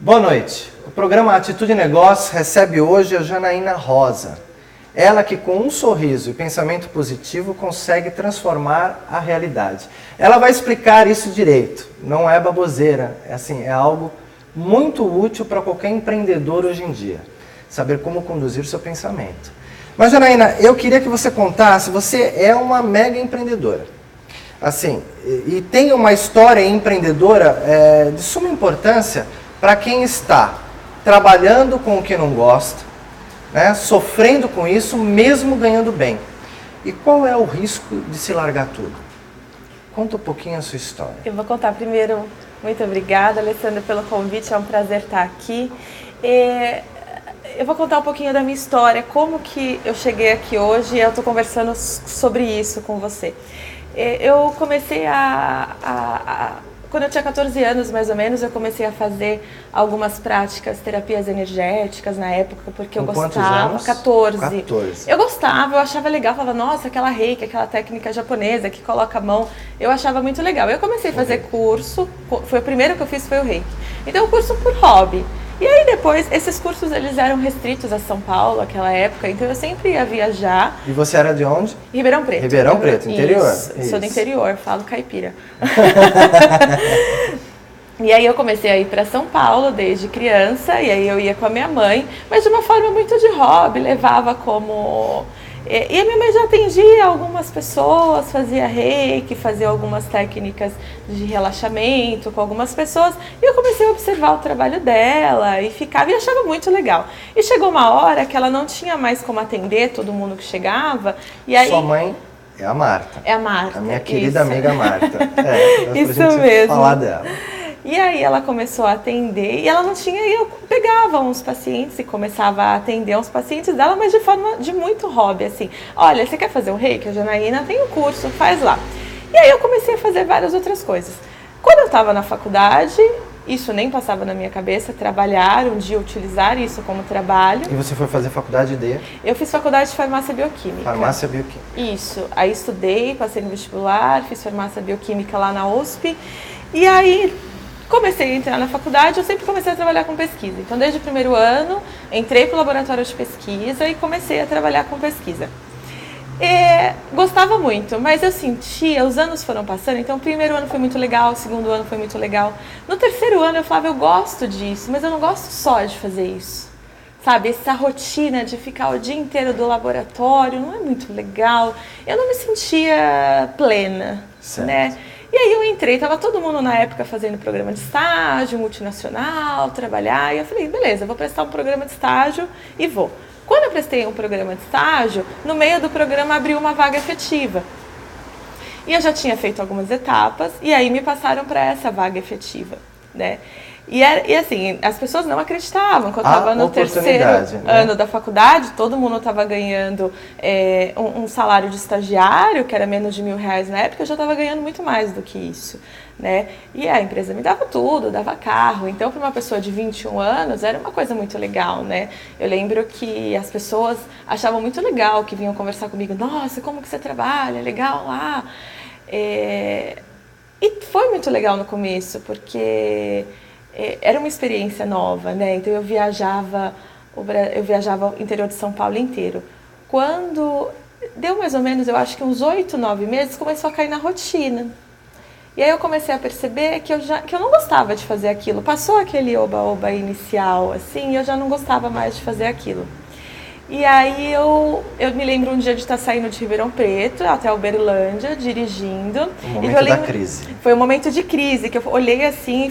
Boa noite. O programa Atitude Negócio recebe hoje a Janaína Rosa. Ela que com um sorriso e pensamento positivo consegue transformar a realidade. Ela vai explicar isso direito, não é baboseira, é algo muito útil para qualquer empreendedor hoje em dia. Saber como conduzir seu pensamento. Mas Janaína, eu queria que você contasse, você é uma mega empreendedora. E tem uma história empreendedora de suma importância para quem está trabalhando com o que não gosta, né, sofrendo com isso, mesmo ganhando bem. E qual é o risco de se largar tudo? Conta um pouquinho a sua história. Eu vou contar primeiro. Muito obrigada, Alessandra, pelo convite. É um prazer estar aqui. Eu vou contar um pouquinho da minha história, como que eu cheguei aqui hoje e eu estou conversando sobre isso com você. Eu comecei quando eu tinha 14 anos, mais ou menos, eu comecei a fazer algumas práticas, terapias energéticas na época, porque eu gostava. Quantos anos? 14. Eu gostava, eu achava legal, falava, nossa, aquela reiki, aquela técnica japonesa que coloca a mão, eu achava muito legal. Eu comecei a fazer curso, foi o primeiro que eu fiz, foi o reiki. Então, o curso por hobby. E aí depois, esses cursos eles eram restritos a São Paulo, naquela época, então eu sempre ia viajar. E você era de onde? Ribeirão Preto. Ribeirão Preto, interior? Isso. Sou do interior, falo caipira. E aí eu comecei a ir para São Paulo desde criança, e aí eu ia com a minha mãe, mas de uma forma muito de hobby, levava como... E a minha mãe já atendia algumas pessoas, fazia reiki, fazia algumas técnicas de relaxamento com algumas pessoas. E eu comecei a observar o trabalho dela e ficava e achava muito legal. E chegou uma hora que ela não tinha mais como atender todo mundo que chegava. E aí... Sua mãe é a Marta. É a Marta. A minha querida amiga Marta. Isso pra gente mesmo. falar dela. E aí ela começou a atender e ela não tinha, e eu pegava uns pacientes e começava a atender uns pacientes dela, mas de forma de muito hobby, assim. Olha, você quer fazer um reiki? A Janaína tem um curso, faz lá. E aí eu comecei a fazer várias outras coisas. Quando eu estava na faculdade, isso nem passava na minha cabeça, trabalhar, um dia utilizar isso como trabalho. E você foi fazer faculdade de? Eu fiz faculdade de farmácia bioquímica. Farmácia bioquímica. Isso. Aí estudei, passei no vestibular, fiz farmácia bioquímica lá na USP. E aí... comecei a entrar na faculdade, eu sempre comecei a trabalhar com pesquisa. Então, desde o primeiro ano, entrei para o laboratório de pesquisa e comecei a trabalhar com pesquisa. Gostava muito, mas eu sentia, os anos foram passando, então o primeiro ano foi muito legal, o segundo ano foi muito legal. No terceiro ano eu falava, eu gosto disso, mas eu não gosto só de fazer isso. Sabe, essa rotina de ficar o dia inteiro do laboratório não é muito legal. Eu não me sentia plena, certo, né? E aí eu entrei, tava todo mundo na época fazendo programa de estágio, multinacional, trabalhar, e eu falei, beleza, vou prestar um programa de estágio e vou. Quando eu prestei um programa de estágio, no meio do programa abriu uma vaga efetiva. E eu já tinha feito algumas etapas, e aí me passaram para essa vaga efetiva, né? E assim, as pessoas não acreditavam que eu estava no terceiro ano da faculdade, todo mundo estava ganhando um salário de estagiário, que era menos de R$1.000 na época, eu já estava ganhando muito mais do que isso, né? E a empresa me dava tudo, dava carro, então para uma pessoa de 21 anos era uma coisa muito legal, né? Eu lembro que as pessoas achavam muito legal que vinham conversar comigo, nossa, como que você trabalha, legal lá. E foi muito legal no começo, porque... era uma experiência nova, né? Então eu viajava o interior de São Paulo inteiro. Quando deu mais ou menos, eu acho que uns 8, 9 meses, começou a cair na rotina. E aí eu comecei a perceber que eu não gostava de fazer aquilo. Passou aquele oba-oba inicial, assim, e eu já não gostava mais de fazer aquilo. E aí eu me lembro um dia de estar saindo de Ribeirão Preto até Uberlândia, dirigindo. O momento da crise. Foi um momento de crise, que eu olhei assim,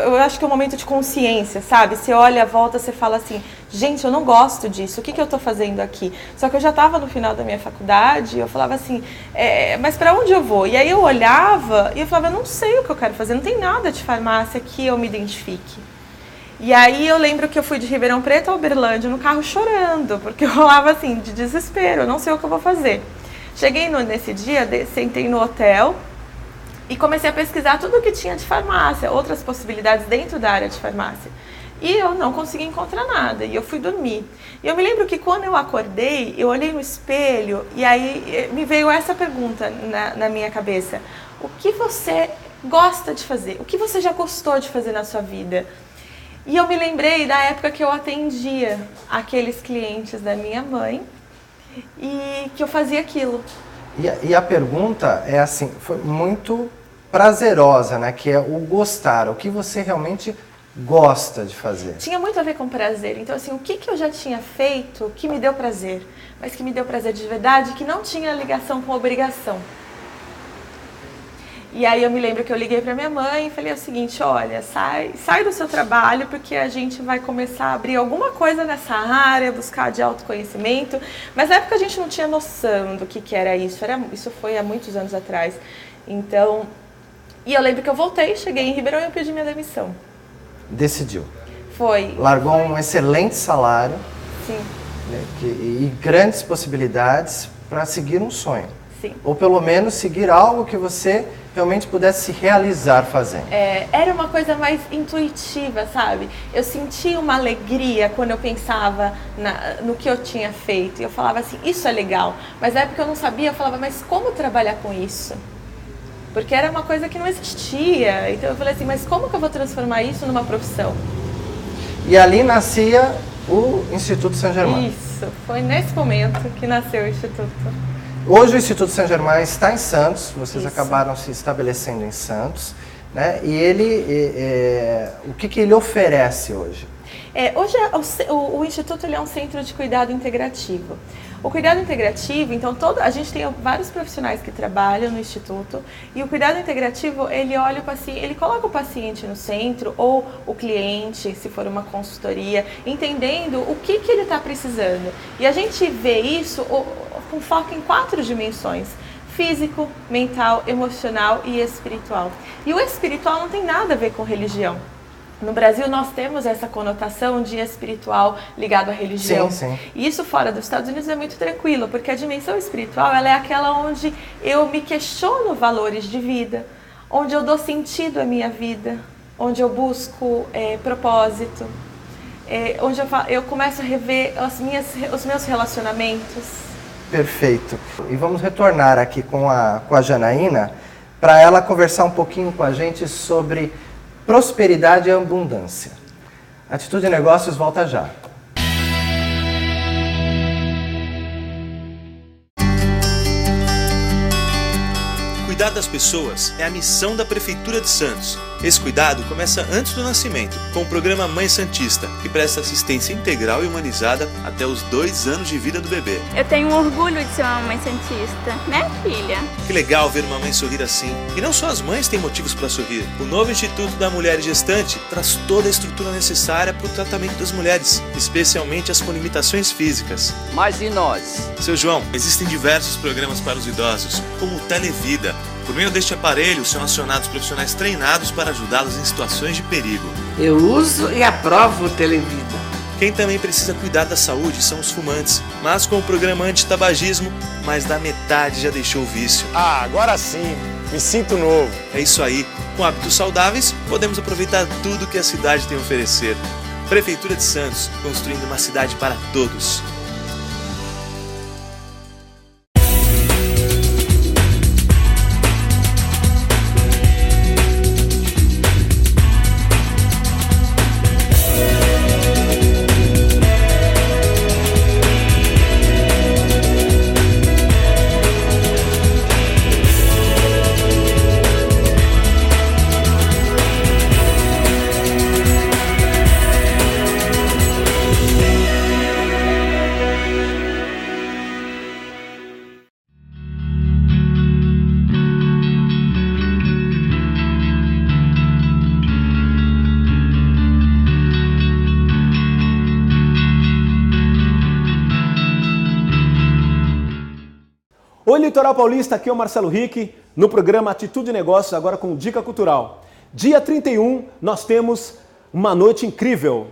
eu acho que é um momento de consciência, sabe? Você olha à volta, você fala assim, gente, eu não gosto disso, o que eu estou fazendo aqui? Só que eu já estava no final da minha faculdade, eu falava assim, mas para onde eu vou? E aí eu olhava e eu falava, eu não sei o que eu quero fazer, não tem nada de farmácia que eu me identifique. E aí eu lembro que eu fui de Ribeirão Preto a Uberlândia no carro chorando, porque eu rolava assim, de desespero, eu não sei o que eu vou fazer. Cheguei nesse dia, sentei no hotel e comecei a pesquisar tudo o que tinha de farmácia, outras possibilidades dentro da área de farmácia. E eu não consegui encontrar nada, e eu fui dormir. E eu me lembro que quando eu acordei, eu olhei no espelho e aí me veio essa pergunta na minha cabeça. O que você gosta de fazer? O que você já gostou de fazer na sua vida? E eu me lembrei da época que eu atendia aqueles clientes da minha mãe e que eu fazia aquilo. E a pergunta é assim, foi muito prazerosa, né? Que é o gostar, o que você realmente gosta de fazer. Tinha muito a ver com prazer. Então, assim, o que eu já tinha feito que me deu prazer, mas que me deu prazer de verdade, que não tinha ligação com obrigação. E aí eu me lembro que eu liguei para minha mãe e falei o seguinte, olha, sai do seu trabalho porque a gente vai começar a abrir alguma coisa nessa área, buscar de autoconhecimento. Mas na época a gente não tinha noção do que era isso. Isso foi há muitos anos atrás. Então, e eu lembro que eu voltei, cheguei em Ribeirão e eu pedi minha demissão. Decidiu. Foi. Largou um excelente salário. Sim. Né, e grandes possibilidades para seguir um sonho. Sim. Ou pelo menos seguir algo que você realmente pudesse se realizar fazendo. Era uma coisa mais intuitiva, sabe? Eu sentia uma alegria quando eu pensava no que eu tinha feito. E eu falava assim, isso é legal. Mas na época eu não sabia, eu falava, mas como trabalhar com isso? Porque era uma coisa que não existia. Então eu falei assim, mas como que eu vou transformar isso numa profissão? E ali nascia o Instituto Saint-Germain. Isso, foi nesse momento que nasceu o Instituto. Hoje o Instituto Saint-Germain está em Santos, vocês Isso. acabaram se estabelecendo em Santos, né? E ele, o que ele oferece hoje? Hoje o Instituto ele é um centro de cuidado integrativo. O cuidado integrativo, então a gente tem vários profissionais que trabalham no Instituto e o cuidado integrativo ele olha o paciente, ele coloca o paciente no centro ou o cliente, se for uma consultoria, entendendo o que ele está precisando. E a gente vê isso com foco em 4 dimensões: físico, mental, emocional e espiritual. E o espiritual não tem nada a ver com religião. No Brasil nós temos essa conotação de espiritual ligado à religião. Sim, sim. E isso fora dos Estados Unidos é muito tranquilo, porque a dimensão espiritual ela é aquela onde eu me questiono valores de vida, onde eu dou sentido à minha vida, onde eu busco propósito, onde eu começo a rever os meus relacionamentos. Perfeito. E vamos retornar aqui com a Janaína para ela conversar um pouquinho com a gente sobre prosperidade e abundância. Atitude Negócios volta já. Cuidar das pessoas é a missão da Prefeitura de Santos. Esse cuidado começa antes do nascimento, com o programa Mãe Santista, que presta assistência integral e humanizada até os 2 anos de vida do bebê. Eu tenho orgulho de ser uma mãe santista, né, filha? Que legal ver uma mãe sorrir assim. E não só as mães têm motivos para sorrir. O novo Instituto da Mulher Gestante traz toda a estrutura necessária para o tratamento das mulheres, especialmente as com limitações físicas. Mas e nós? Seu João, existem diversos programas para os idosos, como o Televida. Por meio deste aparelho, são acionados profissionais treinados para ajudá-los em situações de perigo. Eu uso e aprovo o Televida. Quem também precisa cuidar da saúde são os fumantes, mas com o programa anti-tabagismo, mais da metade já deixou o vício. Ah, agora sim, me sinto novo. É isso aí, com hábitos saudáveis, podemos aproveitar tudo que a cidade tem a oferecer. Prefeitura de Santos, construindo uma cidade para todos. Oi, Litoral Paulista, aqui é o Marcelo Rick, no programa Atitude Negócios, agora com Dica Cultural. Dia 31, nós temos uma noite incrível,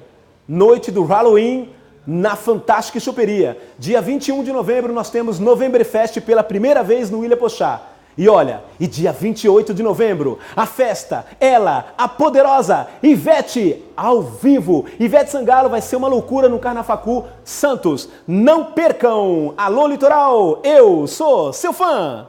noite do Halloween na Fantástica Choperia. Dia 21 de novembro, nós temos Novemberfest pela primeira vez no Ilha Pochá. E olha, e dia 28 de novembro, a festa, ela, a poderosa Ivete, ao vivo. Ivete Sangalo vai ser uma loucura no Carnafacu Santos. Não percam! Alô, Litoral, eu sou seu fã!